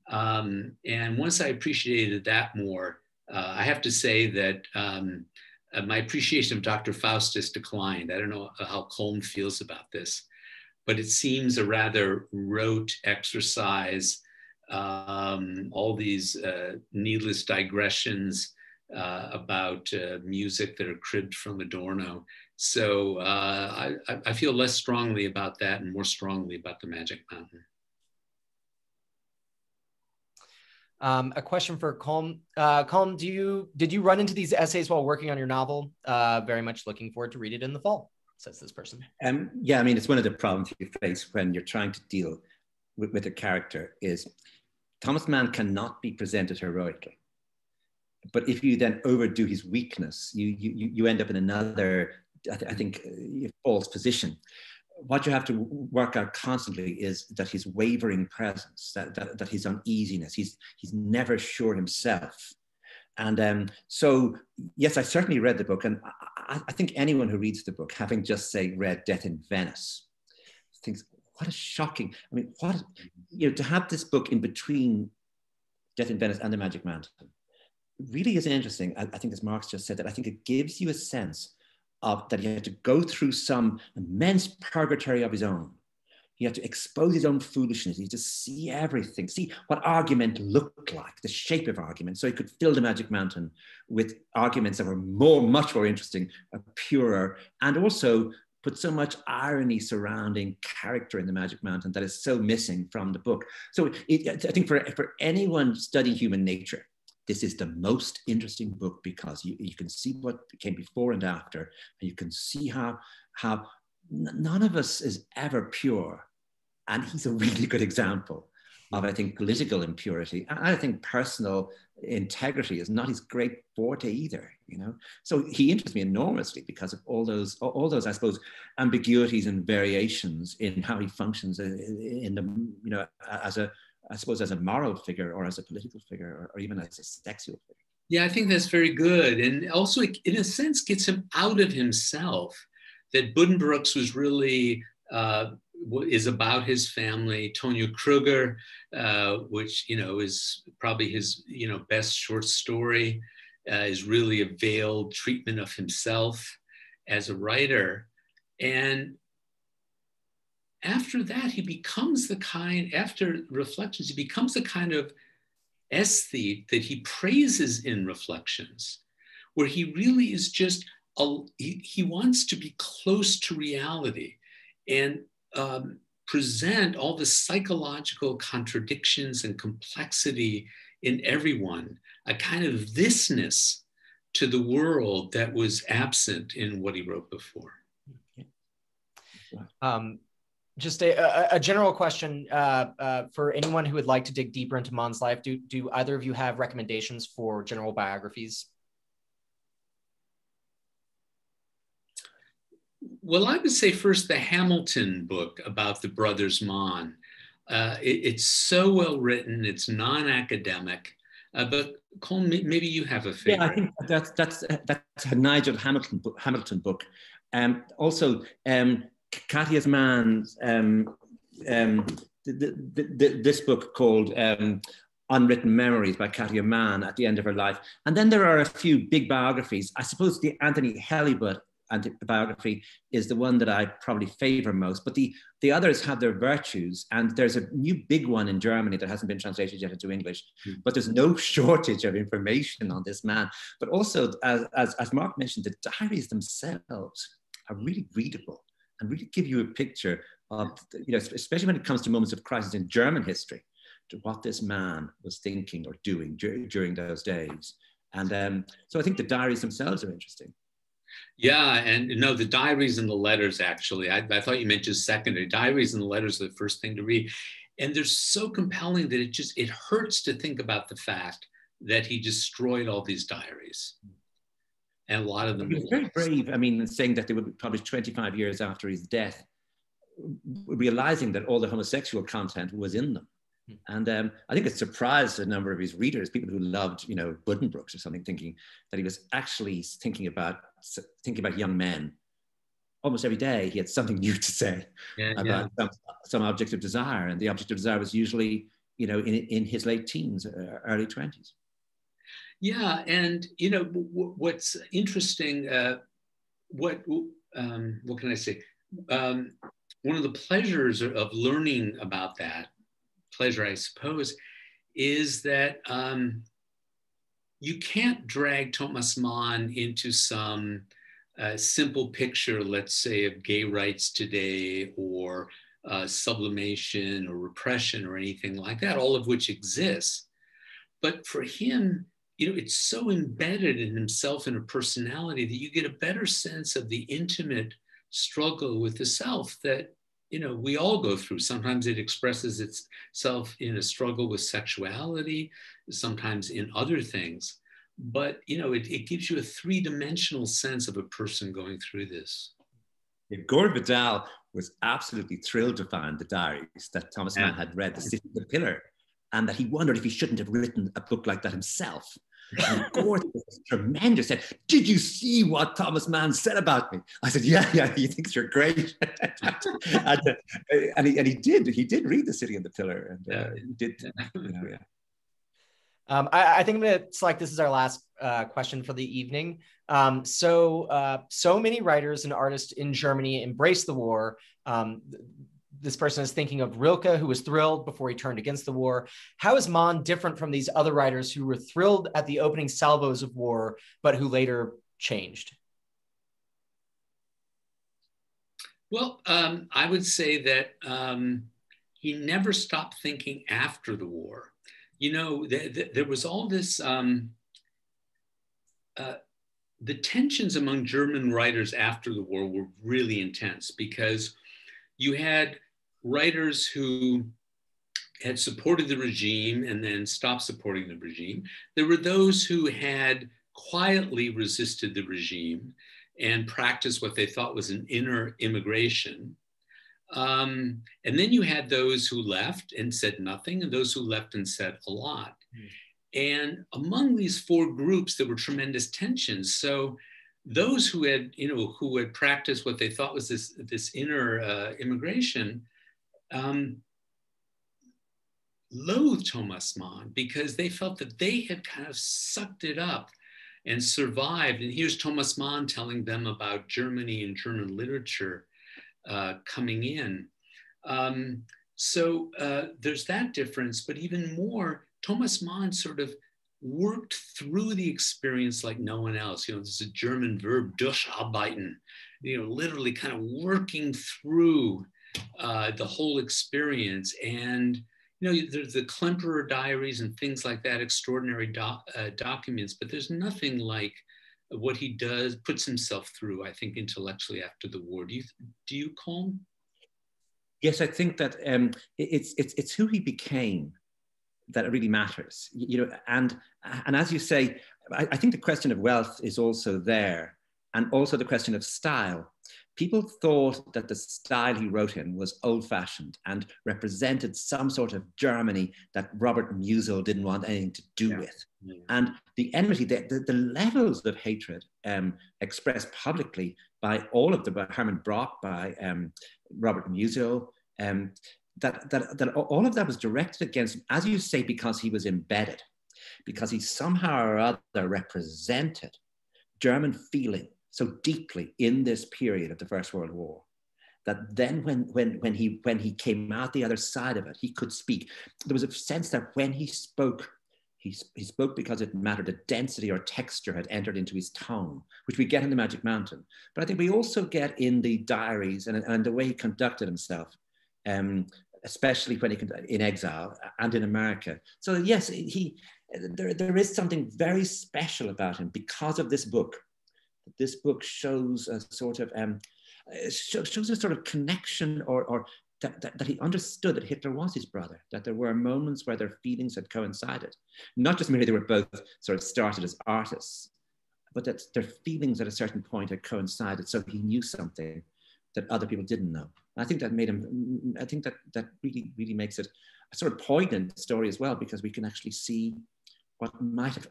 And once I appreciated that more, I have to say that my appreciation of Dr. Faustus declined. I don't know how Colm feels about this, but it seems a rather rote exercise, all these needless digressions about music that are cribbed from Adorno. So I feel less strongly about that and more strongly about the Magic Mountain. A question for Colm. Colm, did you run into these essays while working on your novel? Very much looking forward to read it in the fall, says this person. Yeah, I mean, it's one of the problems you face when you're trying to deal with a character is Thomas Mann cannot be presented heroically. But if you then overdo his weakness, you end up in another, I think, false position. What you have to work out constantly is that his wavering presence, that his uneasiness, he's never sure himself. And so, yes, I certainly read the book. And I think anyone who reads the book, having just, say, read Death in Venice, thinks, what a shocking, I mean, to have this book in between Death in Venice and The Magic Mountain really is interesting. I think, as Mark's just said, that I think it gives you a sense of that he had to go through some immense purgatory of his own. He had to expose his own foolishness. He had to see everything, see what argument looked like, the shape of argument, so he could fill the Magic Mountain with arguments that were much more interesting, purer, and also put so much irony surrounding character in the Magic Mountain that is so missing from the book. So I think for anyone studying human nature, this is the most interesting book because you can see what came before and after, and you can see how none of us is ever pure. And he's a really good example of, I think, political impurity. And I think personal integrity is not his great forte either, you know? So he interests me enormously because of all those, I suppose, ambiguities and variations in how he functions in the, you know, as a moral figure or as a political figure or even as a sexual figure. Yeah, I think that's very good. And also, in a sense, gets him out of himself. That Buddenbrooks was really, is about his family. Tonya Kruger, which, you know, is probably his, you know, best short story, is really a veiled treatment of himself as a writer. And after that, he becomes the kind, after Reflections, he becomes the kind of aesthete that he praises in Reflections, where he really is just, he wants to be close to reality and present all the psychological contradictions and complexity in everyone, a kind of thisness to the world that was absent in what he wrote before. Just a general question for anyone who would like to dig deeper into Mann's life. Do either of you have recommendations for general biographies? Well, I would say first the Hamilton book about the brothers Mann. It's so well written, it's non-academic, but Colm, maybe you have a favorite. Yeah, I think that's a Nigel Hamilton book. Also, Katia Mann's this book called Unwritten Memories by Katia Mann at the end of her life. And then there are a few big biographies. I suppose the Anthony Helibut biography is the one that I probably favor most, but the others have their virtues, and there's a new big one in Germany that hasn't been translated yet into English, but there's no shortage of information on this man. But also, as Mark mentioned, the diaries themselves are really readable and really give you a picture of, you know, especially when it comes to moments of crisis in German history, to what this man was thinking or doing during those days. And so I think the diaries themselves are interesting. Yeah, and no, the diaries and the letters, actually. I thought you meant just secondary. Diaries and the letters are the first thing to read. And they're so compelling that it hurts to think about the fact that he destroyed all these diaries. and a lot of them He was very brave. I mean, saying that they would be published 25 years after his death, realizing that all the homosexual content was in them. And I think it surprised a number of his readers, people who loved, you know, Buddenbrooks or something, thinking that he was actually thinking about young men. Almost every day he had something new to say about some object of desire. And the object of desire was usually, you know, in his late teens, early 20s. Yeah, and you know what's interesting. What can I say? One of the pleasures of learning about that pleasure, I suppose, is that you can't drag Thomas Mann into some simple picture, let's say, of gay rights today, or sublimation or repression or anything like that, all of which exists. But for him, you know, it's so embedded in himself and a personality that you get a better sense of the intimate struggle with the self that, you know, we all go through. Sometimes it expresses itself in a struggle with sexuality, sometimes in other things. But, you know, it gives you a three-dimensional sense of a person going through this. Gore Vidal was absolutely thrilled to find the diaries that Thomas Mann had read, The City of the Pillar, and that he wondered if he shouldn't have written a book like that himself. And Gore was tremendous. Said, "Did you see what Thomas Mann said about me?" I said, "Yeah, he thinks you're great." and he did read The City of the Pillar, and he did, you know, yeah. I think I'm going to select this as our last question for the evening. So many writers and artists in Germany embraced the war. This person is thinking of Rilke, who was thrilled before he turned against the war. How is Mann different from these other writers who were thrilled at the opening salvos of war, but who later changed? Well, I would say that he never stopped thinking after the war. You know, there was all this, the tensions among German writers after the war were really intense, because you had writers who had supported the regime and then stopped supporting the regime. There were those who had quietly resisted the regime and practiced what they thought was an inner immigration. And then you had those who left and said nothing, and those who left and said a lot. And among these four groups, there were tremendous tensions. So those who had, you know, who had practiced what they thought was this inner immigration, loathed Thomas Mann, because they felt that they had kind of sucked it up and survived. And here's Thomas Mann telling them about Germany and German literature coming in. So there's that difference, but even more, Thomas Mann sort of worked through the experience like no one else. You know, there's a German verb, durcharbeiten, you know, literally kind of working through the whole experience. And, you know, there's the Klemperer diaries and things like that, extraordinary documents, but there's nothing like what he does, puts himself through, I think, intellectually after the war. Do you Colm? Yes, I think that it's who he became that really matters, you know, and as you say, I think the question of wealth is also there, and also the question of style. People thought that the style he wrote in was old-fashioned and represented some sort of Germany that Robert Musil didn't want anything to do with. And the enmity, the levels of hatred expressed publicly by all of by Hermann Brock, by Robert Musil, that all of that was directed against him, as you say, because he was embedded, because he somehow or other represented German feeling so deeply in this period of the First World War, that then when he came out the other side of it, he could speak. There was a sense that when he spoke, he spoke because it mattered. A density or texture had entered into his tone, which we get in The Magic Mountain. But I think we also get in the diaries and the way he conducted himself, especially when in exile and in America. So yes, there is something very special about him because of this book. This book shows a sort of connection, or that he understood that Hitler was his brother, that there were moments where their feelings had coincided. Not just merely they were both sort of started as artists, but that their feelings at a certain point had coincided, so he knew something that other people didn't know. I think that made him, I think that really, really makes it a sort of poignant story as well, because we can actually see what might have,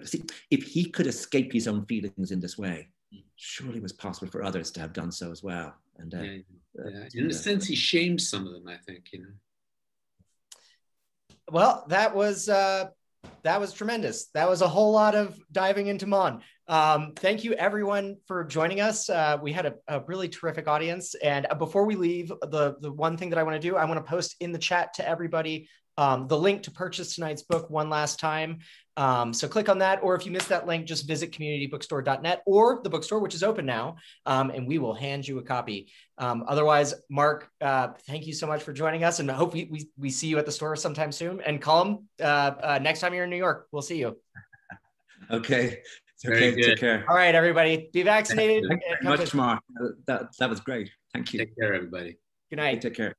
see, if he could escape his own feelings in this way, surely it was possible for others to have done so as well. And in a sense, he shamed some of them, I think, Well, that was tremendous. That was a whole lot of diving into Mann. Thank you everyone for joining us. We had a really terrific audience. And before we leave, the one thing that I want to do, I want to post in the chat to everybody the link to purchase tonight's book one last time. So click on that, or if you missed that link, just visit communitybookstore.net or the bookstore, which is open now, and we will hand you a copy. Otherwise, Mark, thank you so much for joining us, and I hope we see you at the store sometime soon. And Colm, next time you're in New York, we'll see you. Okay. Okay, take care. All right, everybody, be vaccinated. Thank you very much, Mark. That was great. Thank you. Take care, everybody. Good night. Take care.